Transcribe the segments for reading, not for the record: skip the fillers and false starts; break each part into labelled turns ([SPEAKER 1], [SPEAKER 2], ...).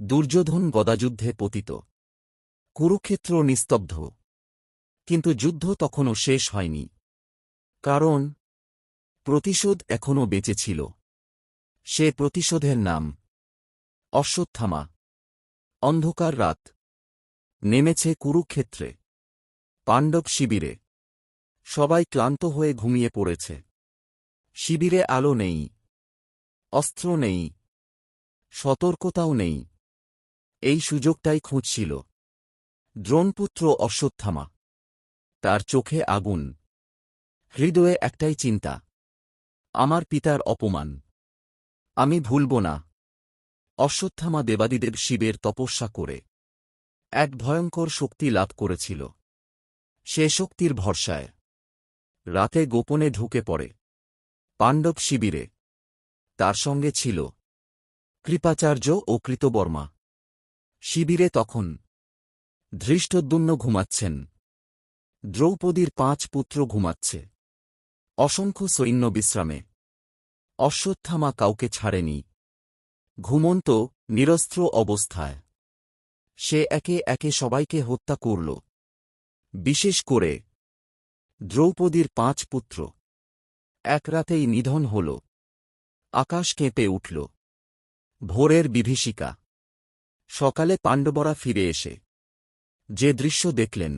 [SPEAKER 1] দুর্যোধন গদাযুদ্ধে পতিত। কুরুক্ষেত্র নিস্তব্ধ। কিন্তু যুদ্ধ তখনও শেষ হয়নি। কারণ প্রতিশোধ এখনও বেঁচে ছিল। সে প্রতিশোধের নাম অশ্বত্থামা। অন্ধকার রাত নেমেছে কুরুক্ষেত্রে, পাণ্ডব শিবিরে। সবাই ক্লান্ত হয়ে ঘুমিয়ে পড়েছে। শিবিরে আলো নেই, অস্ত্র নেই, সতর্কতাও নেই। এই সুযোগটাই খুঁজছিল দ্রোণপুত্র অশ্বত্থামা। তার চোখে আগুন, হৃদয়ে একটাই চিন্তা, আমার পিতার অপমান আমি ভুলব না। অশ্বত্থামা দেবাদিদেব শিবের তপস্যা করে এক ভয়ঙ্কর শক্তি লাভ করেছিল। সে শক্তির ভরসায় রাতে গোপনে ঢুকে পড়ে পাণ্ডব শিবিরে। তার সঙ্গে ছিল কৃপাচার্য ও কৃতবর্মা। শিবিরে তখন ধৃষ্টদ্যুম্ন ঘুমাচ্ছেন, দ্রৌপদীর 5 পুত্র ঘুমাচ্ছে, অসংখ্য সৈন্য বিশ্রামে। অশ্বত্থামা কাউকে ছাড়েনি, ঘুমন্ত নিরস্ত্র অবস্থায়। সে একে একে সবাইকে হত্যা করল, বিশেষ করে দ্রৌপদীর 5 পুত্র। এক রাতেই নিধন হল। আকাশ কেঁপে উঠল। ভোরের বিভীষিকা। সকালে পাণ্ডবরা ফিরে এসে যে দৃশ্য দেখলেন,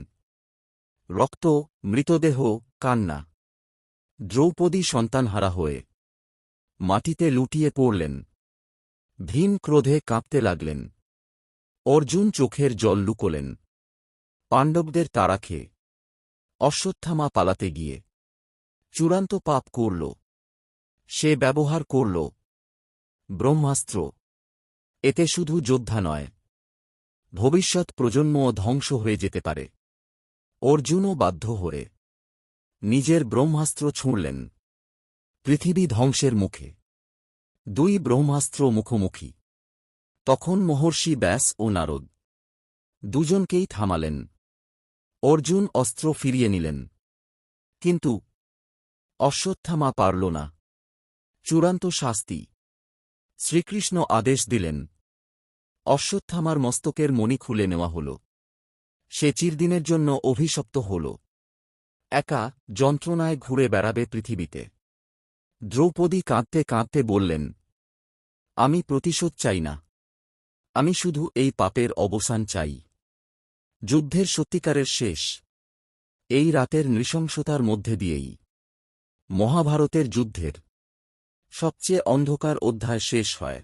[SPEAKER 1] রক্ত, মৃতদেহ, কান্না। দ্রৌপদী সন্তানহারা হয়ে মাটিতে লুটিয়ে পড়লেন। ভীম ক্রোধে কাঁপতে লাগলেন। অর্জুন চোখের জল লুকোলেন। পাণ্ডবদের তাড়া খেয়ে অশ্বত্থামা পালাতে গিয়ে চূড়ান্ত পাপ করল। সে ব্যবহার করল ব্রহ্মাস্ত্র। এতে শুধু যোদ্ধা নয়, ভবিষ্যৎ প্রজন্মও ধ্বংস হয়ে যেতে পারে। অর্জুনও বাধ্য হয়ে নিজের ব্রহ্মাস্ত্র ছুঁড়লেন। পৃথিবী ধ্বংসের মুখে। 2 ব্রহ্মাস্ত্র মুখোমুখি। তখন মহর্ষি ব্যাস ও নারদ দুজনকেই থামালেন। অর্জুন অস্ত্র ফিরিয়ে নিলেন, কিন্তু অশ্বত্থামা পারল না। চূড়ান্ত শাস্তি। শ্রীকৃষ্ণ আদেশ দিলেন, অশ্বত্থামার মস্তকের মণি খুলে নেওয়া হল। সে চিরদিনের জন্য অভিশপ্ত হল। একা যন্ত্রণায় ঘুরে বেড়াবে পৃথিবীতে। দ্রৌপদী কাঁদতে কাঁদতে বললেন, আমি প্রতিশোধ চাই না। আমি শুধু এই পাপের অবসান চাই। যুদ্ধের সত্যিকারের শেষ এই রাতের নৃশংসতার মধ্যে দিয়েই। মহাভারতের যুদ্ধের সবচেয়ে অন্ধকার অধ্যায় শেষ হয়।